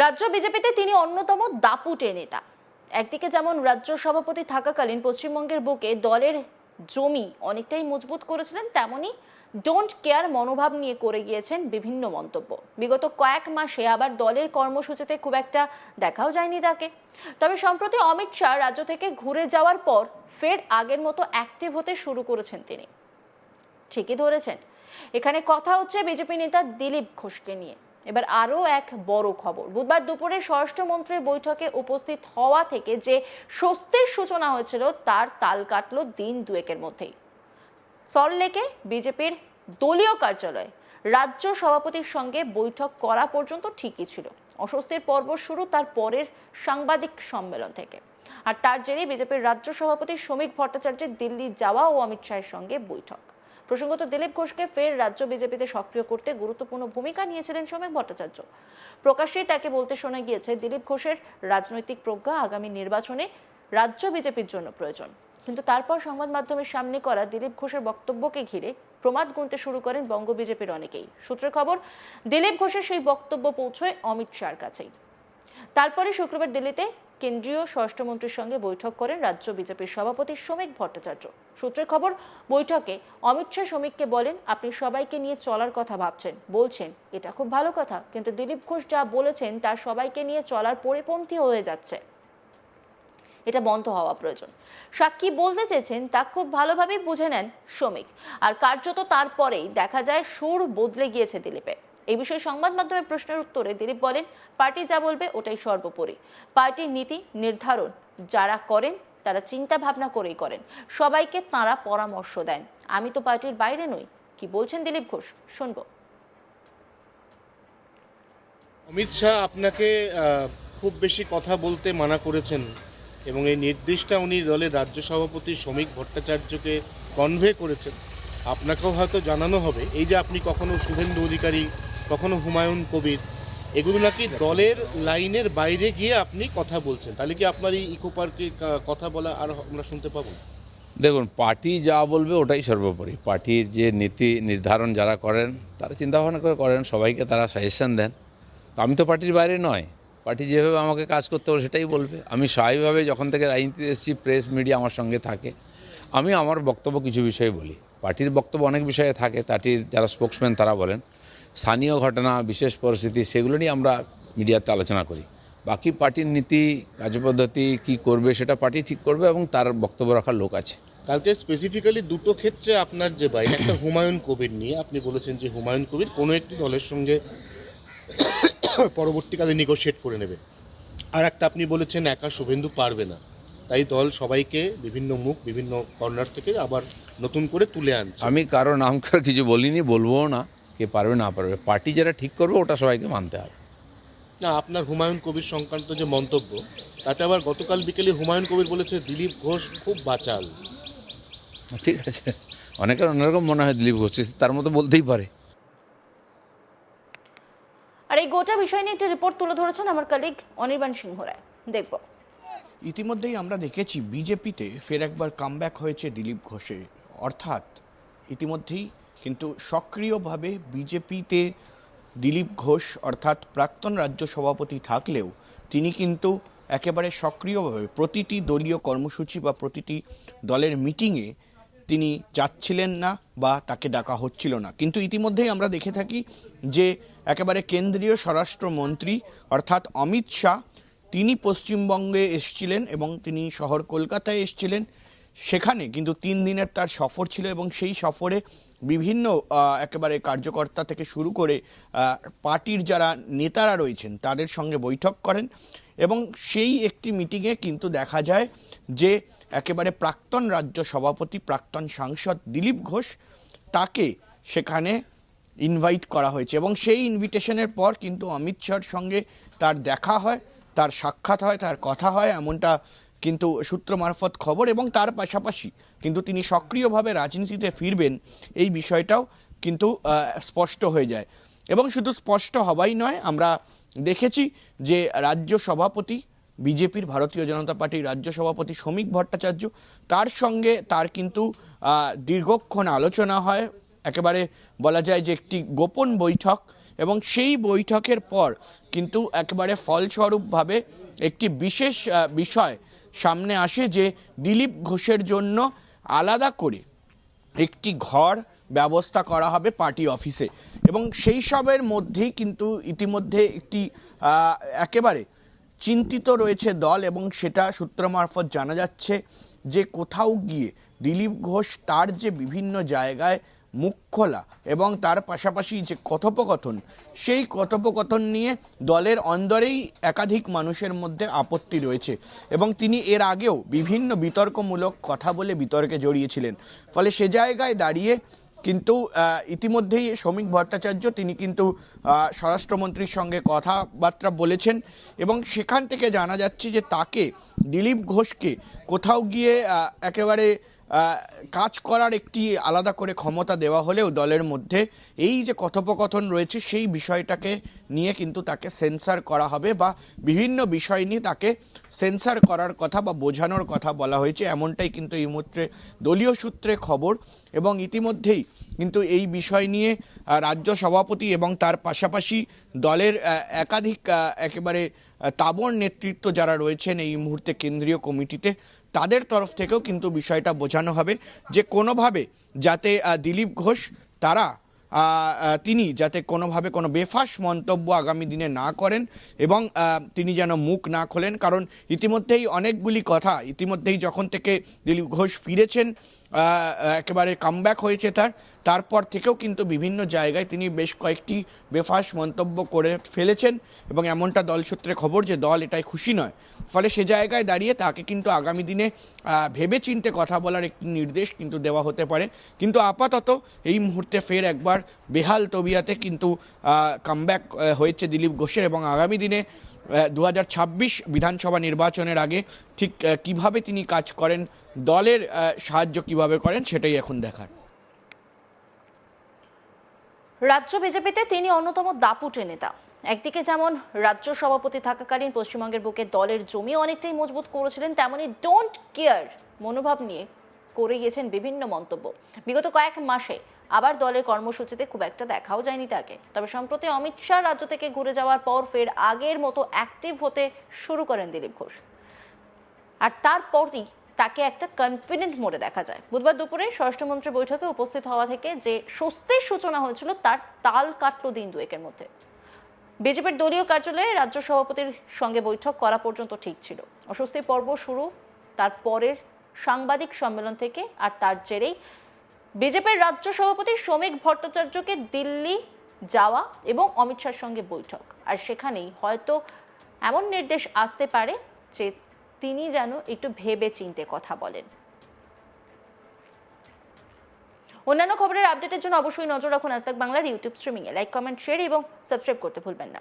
রাজ্য বিজেপিতে তিনি অন্যতম দাপুটে নেতা। একদিকে যেমন রাজ্য সভাপতি থাকাকালীন পশ্চিমবঙ্গের বুকে দলের জমি অনেকটাই মজবুত করেছিলেন, তেমনি ডোন্ট কেয়ার মনোভাব নিয়ে করে গিয়েছেন বিভিন্ন মন্তব্য। বিগত কয়েক মাসে আবার দলের কর্মসূচিতে খুব একটা দেখাও যায়নি তাকে। তবে সম্প্রতি অমিত শাহ রাজ্য থেকে ঘুরে যাওয়ার পর ফের আগের মতো অ্যাক্টিভ হতে শুরু করেছেন তিনি। ঠিকই ধরেছেন, এখানে কথা হচ্ছে বিজেপি নেতা দিলীপ ঘোষকে নিয়ে। এবার আরও এক বড় খবর, বুধবার দুপুরে স্বরাষ্ট্রমন্ত্রীর বৈঠকে উপস্থিত হওয়া থেকে যে স্বস্তির সূচনা হয়েছিল তার তাল কাটল দিন দুয়েকের মধ্যেই। সল্টলেকে বিজেপির দলীয় কার্যালয়ে রাজ্য সভাপতির সঙ্গে বৈঠক করা পর্যন্ত ঠিকই ছিল। অস্বস্তির পর্ব শুরু তার পরের সাংবাদিক সম্মেলন থেকে। আর তার জেরে বিজেপির রাজ্য সভাপতি শ্রমিক ভট্টাচার্যের দিল্লি যাওয়া ও অমিত শাহের সঙ্গে বৈঠক। প্রসঙ্গত, দিলীপ ঘোষকে ফের রাজ্য বিজেপিতে সক্রিয় করতে গুরুত্বপূর্ণ ভূমিকা নিয়েছিলেন শ্রমিক ভট্টাচার্য। প্রকাশ্যেই তাকে বলতে শোনা গিয়েছে দিলীপ ঘোষের রাজনৈতিক প্রজ্ঞা আগামী নির্বাচনে রাজ্য বিজেপির জন্য প্রয়োজন। কিন্তু তারপর সংবাদ মাধ্যমের সামনে করা দিলীপ ঘোষের বক্তব্যকে ঘিরে প্রমাদ গুনতে শুরু করেন বঙ্গ বিজেপির অনেকেই। সূত্রের খবর, দিলীপ ঘোষের সেই বক্তব্য পৌঁছয় অমিত শাহর কাছেই। তারপরে শুক্রবার দিল্লিতে কেন্দ্রীয় স্বরাষ্ট্রমন্ত্রীর সঙ্গে বৈঠক করেন রাজ্য বিজেপির সভাপতি শ্রমিক ভট্টাচার্য। সূত্রের খবর, বৈঠকে অমিত শাহ শ্রমিককে বলেন, আপনি সবাইকে নিয়ে চলার কথা ভাবছেন, বলছেন, এটা খুব ভালো কথা, কিন্তু দিলীপ ঘোষ যা বলেছেন তা সবাইকে নিয়ে চলার পরিপন্থী হয়ে যাচ্ছে, এটা বন্ধ হওয়া প্রয়োজন। সাক্ষী বলতে চেয়েছেন তা খুব ভালোভাবেই বুঝে নেন শ্রমিক। আর কার্যত তারপরেই দেখা যায় সুর বদলে গিয়েছে দিলীপের। এই বিষয়ে সংবাদ মাধ্যমের প্রশ্নের উত্তরে দিলীপ বলেন, পার্টি যা বলবে ওটাই সর্বোপরি। পার্টির নীতি নির্ধারণ যারা করেন তারা চিন্তা ভাবনা করেই করেন, সবাইকে তাঁরা পরামর্শ দেন। আমি তো পার্টির বাইরে নই। কি বলছেন দিলীপ ঘোষ, শুনবো। অমিত শাহ আপনাকে খুব বেশি কথা বলতে মানা করেছেন এবং এই নির্দেশটা উনি দলের রাজ্য সভাপতি শ্রমিক ভট্টাচার্যকে কনভে করেছেন। আপনাকেও হয়তো জানানো হবে, এই যে আপনি কখনো শুভেন্দু অধিকারী, কখনো হুমায়ুন কবির, এগুলো নাকি দলের লাইনের বাইরে গিয়ে আপনি কথা বলছেন। তাহলে কি আপনার এই ইকো পার্কে কথা বলা আর আমরা শুনতে পাবো? দেখুন, পার্টি যা বলবে ওটাই সর্বোপরি। পার্টির যে নীতি নির্ধারণ যারা করেন তারা চিন্তাভাবনা করে করেন, সবাইকে তারা সাজেশন দেন। তো আমি তো পার্টির বাইরে নয়, পার্টি যেভাবে আমাকে কাজ করতে হবে সেটাই বলবে। আমি স্বাভাবিকভাবে যখন থেকে রাজনীতিতে এসেছি, প্রেস মিডিয়া আমার সঙ্গে থাকে, আমি আমার বক্তব্য কিছু বিষয়ে বলি। পার্টির বক্তব্য অনেক বিষয়ে থাকে, পার্টির যারা স্পোক্সম্যান তারা বলেন। স্থানীয় ঘটনা, বিশেষ পরিস্থিতি, সেগুলো নিয়ে আমরা মিডিয়াতে আলোচনা করি। বাকি পার্টির নীতি কার্যপদ্ধতি কী করবে সেটা পার্টি ঠিক করবে এবং তার বক্তব্য রাখার লোক আছে। কালকে স্পেসিফিক্যালি দুটো ক্ষেত্রে আপনার যে বাইরে, একটা হুমায়ুন কবির নিয়ে আপনি বলেছেন যে হুমায়ুন কবির কোনো একটি দলের সঙ্গে পরবর্তীকালে নেগোশিয়েট করে নেবে, আর একটা আপনি বলেছেন একা শুভেন্দু পারবে না, তাই দল সবাইকে বিভিন্ন মুখ বিভিন্ন কর্নার থেকে আবার নতুন করে তুলে আনছে। আমি কারো নাম করে কিছু বলিনি, বলবো না। কে পারবে না পারবে, পার্টি যারা ঠিক করবে ওটা সবাইকে মানতে হবে। না, আপনার হুমায়ুন কবির সংক্রান্ত যে মন্তব্য, তাতে আবার গতকাল বিকেলে হুমায়ুন কবির বলেছে দিলীপ ঘোষ খুব বাচাল। ঠিক আছে, অনেকের অন্যরকম মনে হয় দিলীপ ঘোষ, তার মতো বলতেই পারে। আর এই গোটা বিষয় নিয়ে একটি রিপোর্ট তুলে ধরেছেন আমার কলিগ অনির্বাণ সিংহ রায়, দেখব। ইতিমধ্যেই আমরা দেখেছি বিজেপিতে ফের একবার কামব্যাক হয়েছে দিলীপ ঘোষে, অর্থাৎ ইতিমধ্যেই কিন্তু সক্রিয়ভাবে বিজেপিতে দিলীপ ঘোষ অর্থাৎ প্রাক্তন রাজ্য সভাপতি থাকলেও তিনি কিন্তু একেবারে সক্রিয়ভাবে প্রতিটি দলীয় কর্মসূচি বা প্রতিটি দলের মিটিংয়ে তিনি যাচ্ছিলেন না বা তাকে ডাকা হচ্ছিল না। কিন্তু ইতিমধ্যেই আমরা দেখে থাকি যে একেবারে কেন্দ্রীয় স্বরাষ্ট্রমন্ত্রী অর্থাৎ অমিত শাহ তিনি পশ্চিমবঙ্গে এসেছিলেন এবং তিনি শহর কলকাতায় এসেছিলেন। সেখানে কিন্তু 3 দিনের তার সফর ছিল এবং সেই সফরে বিভিন্ন একেবারে কার্যকর্তা থেকে শুরু করে পার্টির যারা নেতারা রয়েছেন তাদের সঙ্গে বৈঠক করেন এবং সেই একটি মিটিংয়ে কিন্তু দেখা যায় যে একেবারে প্রাক্তন রাজ্য সভাপতি প্রাক্তন সাংসদ দিলীপ ঘোষ তাকে সেখানে ইনভাইট করা হয়েছে এবং সেই ইনভিটেশনের পর কিন্তু অমিত শাহর সঙ্গে তার দেখা হয়, তার সাক্ষাৎ হয়, তার কথা হয়, এমনটা কিন্তু সূত্র মারফত খবর। এবং তার পাশাপাশি কিন্তু তিনি সক্রিয়ভাবে রাজনীতিতে ফিরবেন এই বিষয়টাও কিন্তু স্পষ্ট হয়ে যায়। এবং শুধু স্পষ্ট হওয়াই নয়, আমরা দেখেছি যে রাজ্য সভাপতি বিজেপির ভারতীয় জনতা পার্টির রাজ্য সভাপতি শ্রমিক ভট্টাচার্য, তার সঙ্গে তার কিন্তু দীর্ঘক্ষণ আলোচনা হয়, একেবারে বলা যায় যে একটি গোপন বৈঠক এবং সেই বৈঠকের পর কিন্তু একেবারে ফলস্বরূপভাবে একটি বিশেষ বিষয় সামনে আসে যে দিলীপ ঘোষের জন্য আলাদা করে একটি ঘর ব্যবস্থা করা হবে পার্টি অফিসে, এবং সেই সবের মধ্যেই কিন্তু ইতিমধ্যে একটি একেবারে চিন্তিত রয়েছে দল, এবং সেটা সূত্র মারফত জানা যাচ্ছে যে কোথাও গিয়ে দিলীপ ঘোষ তার যে বিভিন্ন জায়গায় মুখ খোলা এবং তার পাশাপাশি যে কথোপকথন, সেই কথোপকথন নিয়ে দলের অন্দরেই একাধিক মানুষের মধ্যে আপত্তি রয়েছে, এবং তিনি এর আগেও বিভিন্ন বিতর্কমূলক কথা বলে বিতর্কে জড়িয়েছিলেন। ফলে সে জায়গায় দাঁড়িয়ে কিন্তু ইতিমধ্যেই শ্রমিক ভট্টাচার্য তিনি কিন্তু স্বরাষ্ট্রমন্ত্রীর সঙ্গে কথাবার্তা বলেছেন, এবং সেখান থেকে জানা যাচ্ছে যে তাকে দিলীপ ঘোষকে কোথাও গিয়ে একেবারে কাজ করার একটি আলাদা করে ক্ষমতা দেওয়া হলেও দলের মধ্যে এই যে কথোপকথন রয়েছে সেই বিষয়টাকে নিয়ে কিন্তু তাকে সেন্সার করা হবে, বা বিভিন্ন বিষয় নিয়ে তাকে সেন্সার করার কথা বা বোঝানোর কথা বলা হয়েছে, এমনটাই কিন্তু এই মুহূর্তে দলীয় সূত্রে খবর। এবং ইতিমধ্যেই কিন্তু এই বিষয় নিয়ে রাজ্য সভাপতি এবং তার পাশাপাশি দলের একাধিক একেবারে তাবড় নেতৃত্ব যারা রয়েছেন এই মুহূর্তে কেন্দ্রীয় কমিটিতে, তাদের তরফ থেকেও কিন্তু বিষয়টা বোঝানো হবে যে কোনোভাবে যাতে দিলীপ ঘোষ তিনি যাতে কোনোভাবে কোনো বেফাঁস মন্তব্য আগামী দিনে না করেন, এবং তিনি যেন মুখ না খোলেন। কারণ ইতিমধ্যেই অনেকগুলি কথা ইতিমধ্যেই যখন থেকে দিলীপ ঘোষ ফিরেছেন, একেবারে কামব্যাক হয়েছে তারপর থেকেও কিন্তু বিভিন্ন জায়গায় তিনি বেশ কয়েকটি বেফাঁস মন্তব্য করে ফেলেছেন, এবং এমনটা দল সূত্রে খবর যে দল এটাই খুশি নয়। ফলে সে জায়গায় দাঁড়িয়ে তাকে কিন্তু আগামী দিনে ভেবে চিন্তে কথা বলার একটি নির্দেশ কিন্তু দেওয়া হতে পারে। কিন্তু আপাতত এই মুহূর্তে ফের একবার বেহাল তবিয়াতে কিন্তু কামব্যাক হয়েছে দিলীপ ঘোষের, এবং আগামী দিনে 2026 বিধানসভা নির্বাচনের আগে ঠিক কিভাবে তিনি কাজ করেন, দলের সাহায্য কিভাবে করেন, সেটাই এখন দেখার। রাজ্য বিজেপিতে তিনি অন্যতম দাপুটে নেতা। একদিকে যেমন রাজ্য সভাপতি থাকাকালীন পশ্চিমবঙ্গের বুকে দলের জমি অনেকটাই মজবুত করেছিলেন, তেমনি ডোন্ট কেয়ার মনোভাব নিয়ে করে গিয়েছেন বিভিন্ন মন্তব্য। বিগত কয়েক মাসে আবার দলের কর্মসূচিতে খুব একটা দেখাও যায়নি তাকে। তবে সম্প্রতি অমিত শাহ রাজ্য থেকে ঘুরে যাওয়ার পর ফের আগের মতো অ্যাক্টিভ হতে শুরু করেন দিলীপ ঘোষ, আর তারপরই তাকে একটা কনফিডেন্ট মোডে দেখা যায়। বুধবার দুপুরে স্বরাষ্ট্রমন্ত্রী বৈঠকে উপস্থিত হওয়া থেকে যে স্বস্তির সূচনা হয়েছিল তার তাল কাটল দিন দুয়েকের মধ্যে। বিজেপির দলীয় কার্যালয়ে রাজ্য সভাপতির সঙ্গে বৈঠক করা পর্যন্ত ঠিক ছিল। অস্বস্তির পর্ব শুরু তার পরের সাংবাদিক সম্মেলন থেকে, আর তার জেরেই বিজেপির রাজ্য সভাপতি শ্রমিক ভট্টাচার্যকে দিল্লি যাওয়া এবং অমিত শাহর সঙ্গে বৈঠক। আর সেখানেই হয়তো এমন নির্দেশ আসতে পারে যে তিনি যেন একটু ভেবে চিন্তে কথা বলেন। অন্যান্য খবরের আপডেটের জন্য অবশ্যই নজর রাখুন আজ তাক বাংলার ইউটিউব স্ট্রিমিংয়ে। লাইক, কমেন্ট, শেয়ার এবং সাবস্ক্রাইব করতে ভুলবেন না।